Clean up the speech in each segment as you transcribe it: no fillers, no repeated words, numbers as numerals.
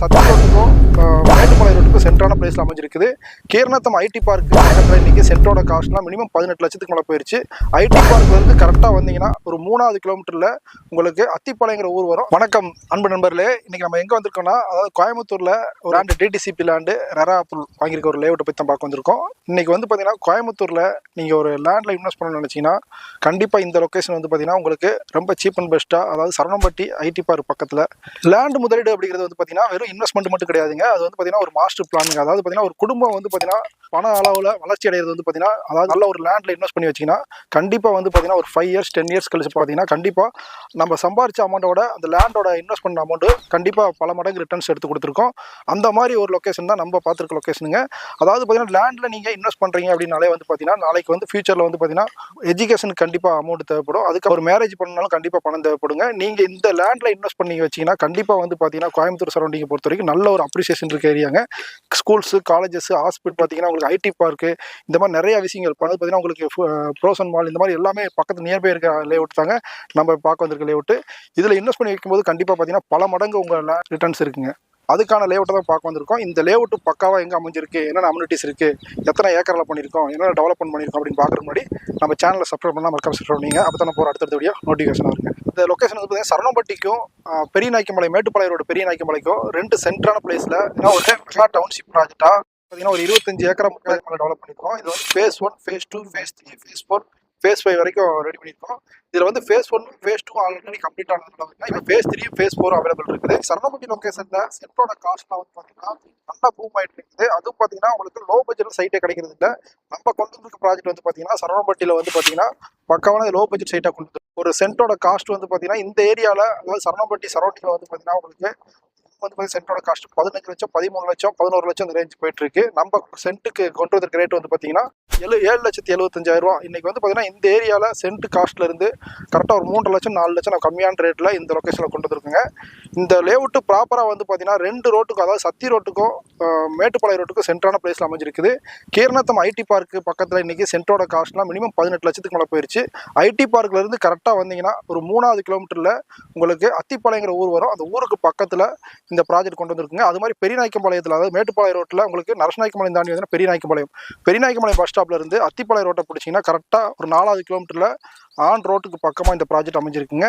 சத்தி ரோட்டுக்கும் மேட்டுப்பாளையம் ரோட்டுக்கும் சென்ட்ரான பிளேஸில் அமைஞ்சிருக்குது. Keeranatham IT park பக்கத்தில் இன்றைக்கி சென்ட்டோட காஸ்ட்லாம் மினிமம் 18 லட்சத்துக்கு மேலே போயிடுச்சு. ஐடி பார்க்லேருந்து கரெக்டாக வந்தீங்கன்னா ஒரு 3வது கிலோமீட்டரில் உங்களுக்கு அத்திப்பாளையங்கிற ஊர் வரும். வணக்கம் அன்பு நண்பர்களே, இன்றைக்கி நம்ம எங்கே வந்திருக்கோம்னா, அதாவது கோயம்புத்தூரில் ஒரு land DTCP land RERA approval வாங்கியிருக்க ஒரு லேஅவுட்டை பற்றி தான் பார்க்க வந்திருக்கோம். இன்றைக்கி வந்து பார்த்தீங்கன்னா கோயம்புத்தூரில் நீங்கள் ஒரு லேண்டில் இன்வெஸ்ட் பண்ணணும்னு நினச்சிங்கன்னா கண்டிப்பாக இந்த லொக்கேஷன் வந்து பார்த்தீங்கன்னா உங்களுக்கு ரொம்ப சீப் அண்ட் பெஸ்ட்டாக, அதாவது சரவணம்பட்டி ஐடி பார்க் பக்கத்தில் லேண்டு முதலீடு அப்படிங்கிறது வந்து பார்த்தீங்கன்னா வெறும் இன்வெஸ்ட்மெண்ட் மட்டும் கிடையாதுங்க. அது வந்து பார்த்தீங்கன்னா ஒரு மாஸ்டர் பிளானுங்க. அதாவது பார்த்தீங்கன்னா ஒரு குடும்பம் வந்து பார்த்தீங்கன்னா பண அளவில் வளர்ச்சி அடைகிறது வந்து பார்த்தீங்கன்னா, அதாவது நல்ல ஒரு லேண்டில் இன்வெஸ்ட் பண்ணி வச்சிங்கன்னா கண்டிப்பாக வந்து பார்த்தீங்கன்னா ஒரு 5 இயர்ஸ் 10 இயர்ஸ் கழிச்சு பார்த்தீங்கன்னா கண்டிப்பாக நம்ம சம்பாரிச்ச அமௌண்ட்டோட அந்த லேண்டோட இன்வெஸ்ட் பண்ண அமௌண்ட்டு கண்டிப்பாக பல மடங்கு ரிட்டர்ன்ஸ் எடுத்து கொடுத்துருக்கோம். அந்த மாதிரி ஒரு லொக்கேஷன் தான் நம்ம பார்த்துருக்க லொக்கேஷனுங்க. அதாவது பார்த்தீங்கன்னா லேண்டில் நீங்கள் இன்வெஸ்ட் பண்ணுறீங்க அப்படின்னாலே வந்து பார்த்தீங்கன்னா நாளைக்கு வந்து ஃபியூச்சரில் வந்து பார்த்தீங்கன்னா எஜுகேஷனுக்கு கண்டிப்பாக அமௌண்ட் தேவைப்படும். அதுக்கு ஒரு மேரேஜ் பண்ணாலும் கண்டிப்பாக பணம் தேவைப்படுங்க. நீங்கள் இந்த லேண்டில் இன்வெஸ்ட் பண்ணி வச்சிங்கன்னா கண்டிப்பாக வந்து பார்த்தீங்கன்னா கோயம்புத்தூர் சரௌண்டிங்கை பொறுத்த வரைக்கும் நல்ல ஒரு அப்ரிசியேஷன் இருக்க ஏரியாங்க. ஸ்கூல்ஸு, காலேஜஸ், ஹாஸ்பிட்டல் பார்த்தீங்கன்னா உங்களுக்கு ஐடி பார்க்கு இந்த மாதிரி நிறைய விஷயங்கள் பார்த்தீங்கன்னா உங்களுக்கு ப்ரோசன் மால் இந்த மாதிரி எல்லாமே பக்கத்து நியர்பை இருக்க லேஅவுட் தாங்க நம்ம பார்க்க வந்திருக்க லேஅவுட். இதில் இன்வெஸ்ட் பண்ணி வைக்கும்போது கண்டிப்பாக பார்த்தீங்கன்னா பல மடங்கு உங்கள் ரிட்டர்ன்ஸ் இருக்குங்க. அதுக்கான லேஅவுட்டை தான் பார்க்க வந்திருக்கோம். இந்த லேஅவுட் பக்காவாக எங்கே அமைஞ்சிருக்கு, என்னென்ன அம்யூனிட்டிஸ் இருக்குது, எத்தனை ஏக்கரில் பண்ணியிருக்கோம், என்னென்ன டெவலப்மெண்ட் பண்ணியிருக்கோம் அப்படின்னு பார்க்குறதுக்கு முன்னாடி நம்ம சேனலை சப்ஸ்கிரைப் பண்ணால் மறக்காம சப்ஸ்கிரைப் பண்ணிங்க. அப்போ தான் போகிற அடுத்தடுத்த வீடியோ நோட்டிஃபிகேஷன் வருங்க. இந்த லொக்கேஷன் வந்து பார்த்தீங்கன்னா சரவணம்பட்டிக்கும் பெரிய நாய்க்கம்பாளையம் மேட்டுப்பாளையம் ரோடு பெரிய நாய்க்கம்பாளையக்கும் 2 சென்ட்ரான பிளேஸில் ஒரு மெகா டவுன்ஷிப் ப்ராஜெக்டாக பார்த்தீங்கன்னா ஒரு 25 ஏக்கரை மேலே டெவலப் பண்ணியிருக்கோம். இது வந்து phase 1, phase 2, phase 3, phase 4, phase 5 வரைக்கும் ரெடி பண்ணியிருக்கோம். இதில் வந்து ஃபேஸ் 1, ஃபேஸ் 2 ஆல்ரெடி கம்ப்ளீட் ஆனதுனால இப்போ ஃபேஸ் 3, ஃபேஸ் 4 அவைலபிள் இருக்குது. சரவணம்பட்டி லொக்கேஷனில் சென்ட்டோட காஸ்ட்லாம் வந்து பார்த்தீங்கன்னா நல்லா பூம் ஆகிட்டு இருக்குது. அதுவும் பார்த்தீங்கன்னா உங்களுக்கு லோ பட்ஜெட் சைட்டே கிடைக்கிறது இல்லை. நம்ம கொண்டு வந்திருக்க ப்ராஜெக்ட் வந்து பார்த்தீங்கன்னா சரவணம்பட்டியில் வந்து பார்த்தீங்கன்னா பக்காவான லோ பட்ஜெட் சைட்டாக கொண்டு வந்து ஒரு சென்ட்டோட காஸ்ட் வந்து பார்த்தீங்கன்னா இந்த ஏரியாவில், அதாவது சரவணம்பட்டி சரௌண்டிங்கில் வந்து பார்த்தீங்கன்னா உங்களுக்கு வந்து சென்ட்டோட காஸ்ட் 15 லட்சம், 13 லட்சம், 11 லட்சம் இந்த ரேஞ்ச் போயிட்டு இருக்கு. நம்ம சென்ட்டுக்கு கொண்டு வந்திருக்க ரேட் வந்து பார்த்தீங்கன்னா 7,75,000 ரூபா. இன்னைக்கு வந்து பார்த்தீங்கன்னா இந்த ஏரியாவில் சென்ட் காஸ்ட்ல இருந்து கரெக்டாக ஒரு 3 லட்சம் 4 லட்சம் நம்ம கம்மியான ரேட்டில் இந்த லொக்கேஷனில் கொண்டு வந்துருக்குங்க. இந்த லேஅவுட்டு ப்ராப்பராக வந்து பார்த்தீங்கன்னா 2 ரோட்டுக்கும், அதாவது சத்தி ரோட்டுக்கும் மேட்டுப்பாளையம் ரோட்டுக்கும் சென்ட்ரான பிளேஸில் அமைஞ்சிருக்குது. கீரநத்தம் ஐடி பார்க் பக்கத்தில் இன்னைக்கு சென்ட்டோட காஸ்ட்லாம் மினிமம் 18 லட்சத்துக்கு மேலே போயிடுச்சு. ஐடி பார்க்ல இருந்து கரெக்டாக வந்தீங்கன்னா ஒரு 3வது கிலோமீட்டரில் உங்களுக்கு அத்திப்பாளையங்கிற ஊர் வரும். அந்த ஊருக்கு பக்கத்தில் இந்த ப்ராஜெக்ட் கொண்டு வந்துருக்குங்க. அது மாதிரி பெரிய நாய்க்கம்பாளையத்தில், அதாவது மேட்டுப்பாளையம் ரோட்டில் உங்களுக்கு நரசநாய்க்கம்பாளையம் தாண்டி வந்து பெரிய நாய்க்கம்பாளையம் பஸ் ஸ்டாப்ல இருந்து அத்திப்பாளையம் ரோட்டை பிடிச்சிங்கன்னா கரெக்டாக ஒரு 4வது கிலோமீட்டரில் ஆன் ரோட்டுக்கு பக்கமாக இந்த ப்ராஜெக்ட் அமைஞ்சிருக்குங்க.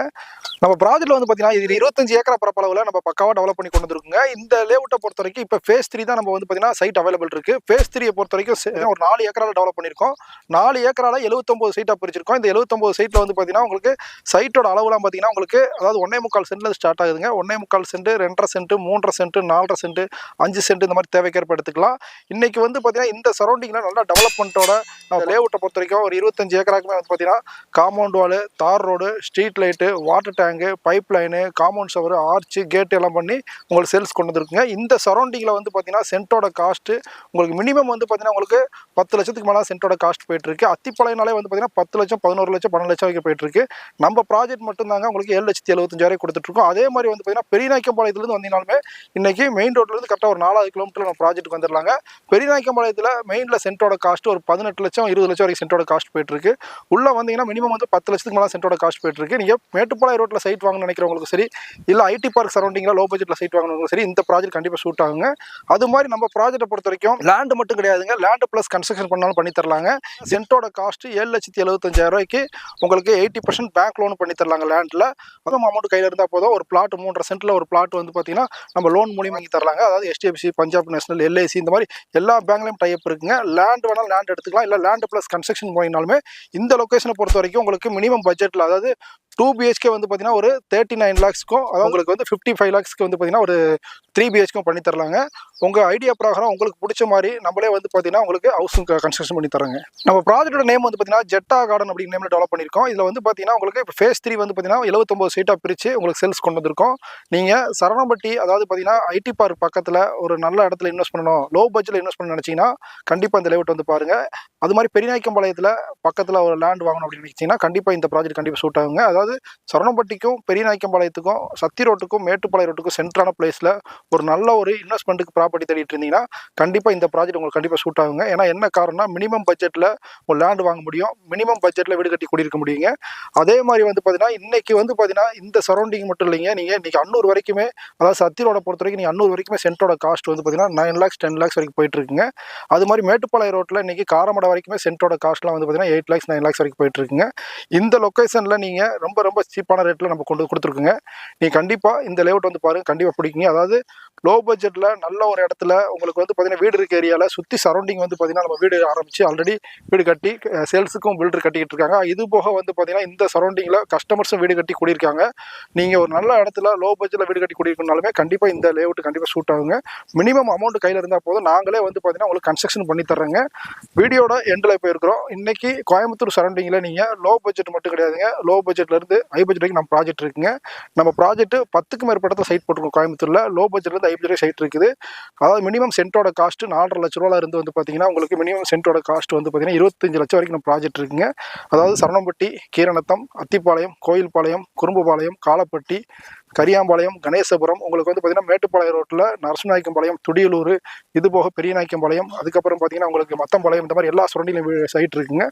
நம்ம ப்ராஜெக்ட்ல வந்து பார்த்தீங்கன்னா இது 25 ஏக்கரா பரப்பளவில் நம்ம பக்காவாக டெவலப் பண்ணி கொண்டு வந்துருக்குங்க. இந்த லேஅவுட்டை பொறுத்த வரைக்கும் இப்போ ஃபேஸ் 3 தான் நம்ம வந்து பார்த்தீங்கன்னா சைட் அவைலபிள் இருக்கு. ஃபேஸ் 3 பொறுத்த வரைக்கும் ஒரு 4 ஏக்கரால் டெவலப் பண்ணியிருக்கோம். 4 ஏக்கரால 79 சைட்டாக பிரிச்சிருக்கோம். இந்த 79 சைட்டில் வந்து பார்த்தீங்கன்னா உங்களுக்கு சைட்டோட அளவுலாம் பார்த்தீங்கன்னா உங்களுக்கு அதாவது 1.25 சென்ட்ல ஸ்டார்ட் ஆகுதுங்க. 1.25 cent, 2.5 cent, 3.5 cent, 4.5 cent, 5 cent இந்த மாதிரி தேவைக்கேற்ப எடுத்துக்கலாம். இன்னைக்கு வந்து பார்த்தீங்கன்னா இந்த சரௌண்டிங்ல நல்லா டெவலப்மெண்ட்டோட லேஅவுட்டை பொறுத்த வரைக்கும் ஒரு 25 ஏக்கராக்குமே வந்து பார்த்தீங்கன்னா compound wall, tar road, street light, water tank, pipe line, compound shower, arch, gate எல்லாம் பண்ணி உங்களுக்கு சேல்ஸ் கொண்டு வந்துருக்குங்க. இந்த சரௌண்டிங்கில் வந்து பார்த்தீங்கன்னா சென்ட்டோட காஸ்ட்டு உங்களுக்கு மினிமம் வந்து பார்த்தீங்கன்னா உங்களுக்கு 10 லட்சத்துக்கு மேலே சென்ட்டோட காஸ்ட் போயிட்டு இருக்கு. அத்திப்பாளையனாலே வந்து பார்த்தீங்கன்னா 10 லட்சம், 11 லட்சம், 12 லட்சம் வரைக்கும் போயிட்டு இருக்கு. நம்ம ப்ராஜெக்ட் மட்டும் தாங்க உங்களுக்கு 7,75,000 கொடுத்துட்ருக்கோம். அதே மாதிரி வந்து பார்த்தீங்கன்னா பெரிய நாய்க்கம்பாளையத்துலேருந்து வந்தீங்கனாலுமே இன்னைக்கு மெயின் ரோட்லேருந்து கரெக்டாக ஒரு 4வது கிலோமீட்டர் நம்ம ப்ராஜெக்ட்டுக்கு வந்துடலாங்க. பெரிய நாய்க்கம்பாளையத்தில் மெயினில் சென்ட்டோட காஸ்ட் ஒரு 18 லட்சம், 20 லட்சம் வரைக்கும் சென்ட்டோட காஸ்ட் போயிட்டு இருக்கு. உள்ள வந்தீங்கன்னா மினிமம் வந்து 10 லட்சத்துக்கு மேலே சென்ட்டோட காஸ்ட் போயிட்டு இருக்கு. நீங்கள் மேட்டுப்பாளையம் ரோட்டில் சைட் வாங்கணும்னு நினைக்கிறவங்களுக்கு சரி, இல்லை ஐடி பார்க் சரௌண்டிங்கில் லோ பட்ஜெட்டில் சைட் வாங்கணுங்களும் சரி, இந்த ப்ராஜெக்ட் கண்டிப்பாக சூட் ஆகுங்க. அது மாதிரி நம்ம ப்ராஜெக்ட்டை பொறுத்த வரைக்கும் லேண்டு மட்டும் கிடையாதுங்க, லேண்டு ப்ளஸ் கன்ஸ்ட்ரக்ஷன் பண்ணாலும் பண்ணி தரலாங்க. சென்ட்டோட காஸ்ட் 7,75,000 ரூபாய்க்கு உங்களுக்கு 80% பேங்க் லோன் பண்ணி தரலாங்க. லேண்டில் அதுவும் அமௌண்ட் கையில் இருந்தால் போதும். ஒரு பிளாட் 3.5 சென்ட்டில் ஒரு பிளாட் வந்து பார்த்தீங்கன்னா நம்ம லோன் மூலியம் வாங்கி தரலாங்க. அதாவது HDFC, பஞ்சாப் நேஷனல், LIC இந்த மாதிரி எல்லா பேங்க்லையும் டைப் இருக்குங்க. லேண்ட் வேணாலும் லேண்ட் எடுத்துக்கலாம், இல்லை லேண்டு ப்ளஸ் கன்ஸ்ட்ரக்ஷன் போயினாலுமே இந்த லொக்கேஷனை பொறுத்த வரைக்கும் உங்களுக்கு மினிமம் பட்ஜெட்டில், அதாவது 2 BHK வந்து பார்த்தீங்கன்னா ஒரு 39 lakhsக்கும், அதாவது உங்களுக்கு வந்து 55 lakhsக்கு வந்து பார்த்தீங்கன்னா ஒரு 3 BHK பண்ணி தரலாங்க. உங்கள் ஐடியா பிரகாரம் உங்களுக்கு பிடிச்ச மாதிரி நம்மளே வந்து பார்த்தீங்கன்னா உங்களுக்கு ஹவுஸும் கன்ஸ்ட்ரக்ஷன் பண்ணி தராங்க. நம்ம ப்ராஜெக்டோட நேம் வந்து பார்த்தீங்கன்னா ஜெட்டா கார்டன் அப்படிங்கிற நேமில் டெவலப் பண்ணியிருக்கோம். இதில் வந்து பார்த்தீங்கன்னா உங்களுக்கு இப்போ ஃபேஸ் 3 வந்து பார்த்தீங்கன்னா 79 சீட்டாக பிரித்து உங்களுக்கு சேல்ஸ் கொண்டு வந்திருக்கோம். நீங்கள் சரவணம்பட்டி, அதாவது பார்த்தீங்கன்னா ஐடி பார்க் பக்கத்தில் ஒரு நல்ல இடத்துல இன்வெஸ்ட் பண்ணணும், லோ பட்ஜெட்டில் இன்வெஸ்ட் பண்ண நினச்சிங்கன்னா கண்டிப்பாக இந்த லேஅவுட் வந்து பாருங்கள். அது மாதிரி பெரிய நாய்க்கம்பாளையத்தில் பக்கத்தில் ஒரு லேண்ட் வாங்கணும் அப்படின்னு நினச்சிங்கன்னா கண்டிப்பாக இந்த ப்ராஜெக்ட் கண்டிப்பாக சூட் ஆகுங்க. அதாவது அதாவது சரவணம்பட்டிக்கும் பெரியநாயக்கம்பாளையத்துக்கும் சத்தி ரோட்டுக்கும் மேட்டுப்பாளையம் ரோட்டுக்கும் சென்ட்ரான பிளேஸில் ஒரு நல்ல ஒரு இன்வெஸ்ட்மெண்ட்டுக்கு ப்ராப்பர்ட்டி தேடிட்டு இருந்தீங்கன்னா கண்டிப்பாக இந்த ப்ராஜெக்ட் உங்களுக்கு கண்டிப்பாக சூட் ஆகுங்க. ஏன்னா என்ன காரணம்னா மினிமம் பட்ஜெட்டில் ஒரு லேண்ட் வாங்க முடியும், மினிமம் பட்ஜெட்டில் வீடு கட்டி குடியிருக்க முடியுங்க. அதே மாதிரி வந்து பார்த்தீங்கன்னா இன்னைக்கு வந்து பார்த்தீங்கன்னா இந்த சரௌண்டிங் மட்டும் இல்லைங்க, நீங்கள் இன்னைக்கு அன்னூர் வரைக்குமே, அதாவது சத்தி ரோட பொறுத்த வரைக்கும் நீங்கள் அன்னூர் வரைக்குமே சென்ட்டோட காஸ்ட் வந்து பார்த்தீங்கன்னா 9 lakhs 10 lakhs வரைக்கும் போயிட்டு இருக்குங்க. அது மாதிரி மேட்டுப்பாளையம் ரோட்டில் இன்னைக்கு காரமடை வரைக்குமே சென்ட்டோட காஸ்ட்லாம் வந்து பார்த்தீங்கன்னா 8 lakhs 9 lakhs வரைக்கும் போயிட்டு இருக்குங்க. இந்த லொக்கேஷனில் நீங்கள் ரொம்ப ரொம்ப சீப்பான ரேட்டில் நம்ம கொண்டு கொடுத்துருக்குங்க. நீங்கள் கண்டிப்பாக இந்த லேஅவுட் வந்து பாருங்கள், கண்டிப்பாக பிடிக்குங்க. அதாவது லோ பட்ஜெட்டில் நல்ல ஒரு இடத்துல உங்களுக்கு வந்து பார்த்தீங்கன்னா வீடு இருக்க ஏரியாவில் சுற்றி சரௌண்டிங் வந்து பார்த்தீங்கன்னா நம்ம வீடு ஆரம்பித்து ஆல்ரெடி வீடு கட்டி சேல்ஸுக்கும் பில்டர் கட்டிக்கிட்டு இருக்காங்க. இது போக வந்து பார்த்தீங்கன்னா இந்த சரௌண்டிங்கில் கஸ்டமர்ஸும் வீடு கட்டி குடியிருக்காங்க. நீங்கள் ஒரு நல்ல இடத்துல லோ பட்ஜெட்டில் வீடு கட்டி குடியிருக்கனாலுமே கண்டிப்பாக இந்த லேஅவுட் கண்டிப்பாக சூட் ஆகுங்க. மினிமம் அமௌண்ட் கையில் இருந்தால் போதும், நாங்களே வந்து பார்த்தீங்கன்னா உங்களுக்கு கன்ஸ்ட்ரக்ஷன் பண்ணி தர்றேங்க. வீடியோட எண்டில் போயிருக்கிறோம். இன்னைக்கு கோயம்புத்தூர் சரௌண்டிங்கில் நீங்கள் லோ பட்ஜெட் மட்டும் கிடையாதுங்க, லோ பட்ஜெட்லேருந்து ஹை பட்ஜெட் வரைக்கும் நம்ம ப்ராஜெக்ட் இருக்குங்க. நம்ம ப்ராஜெக்ட் 10க்கும் மேற்பட்ட சைட் போட்டிருக்கோம் கோயம்புத்தூரில். லோ பட்ஜெட்லேருந்து ஹை பட்ஜெட் சைட் இருக்குது. அதாவது மினிமம் சென்ட்டோட காஸ்ட் 4.5 லட்ச ரூபாயில இருந்து வந்து பார்த்தீங்கன்னா உங்களுக்கு மினிமம் சென்ட்டோட காஸ்ட் வந்து பார்த்தீங்கன்னா 25 லட்சம் வரைக்கும் நம்ம ப்ராஜெக்ட் இருக்குங்க. அதாவது சரவணம்பட்டி, கீரநத்தம், அத்திப்பாளையம், கோயில்பாளையம், குறும்புபாளையம், காலப்பட்டி, கரியாம்பாளையம், கணேசபுரம், உங்களுக்கு வந்து பார்த்தீங்கன்னா மேட்டுப்பாளையம் ரோட்டில் நரசிம்நாயக்கம்பாளையம், துடியலூர், இது போக பெரியநாயக்கம்பாளையம், அதுக்கப்புறம் பார்த்தீங்கன்னா உங்களுக்கு மத்தம்பாளையம், இந்த மாதிரி எல்லா சரௌண்டிங்லையும் சைட் இருக்குங்க.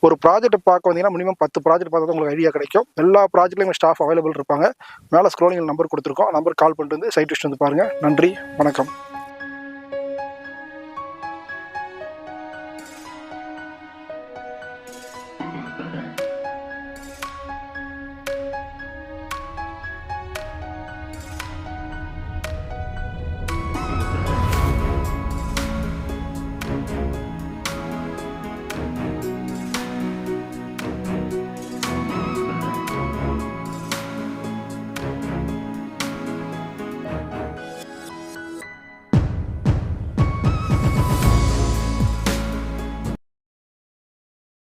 ஒரு ப்ராஜெக்ட் பார்க்க வந்தீங்கன்னா மினிமம் 10 ப்ராஜெக்ட் பார்த்தா தான் உங்களுக்கு ஐடியா கிடைக்கும். எல்லா ப்ராஜெக்ட்லையும் ஸ்டாஃப் அவைலபிள் இருப்பாங்க. மேலே ஸ்க்ரோலிங் நம்பர் கொடுத்துருக்கோம், நம்பர் கால் பண்ணிட்டு வந்து சைட் விசிட் வந்து பாருங்கள். நன்றி, வணக்கம்.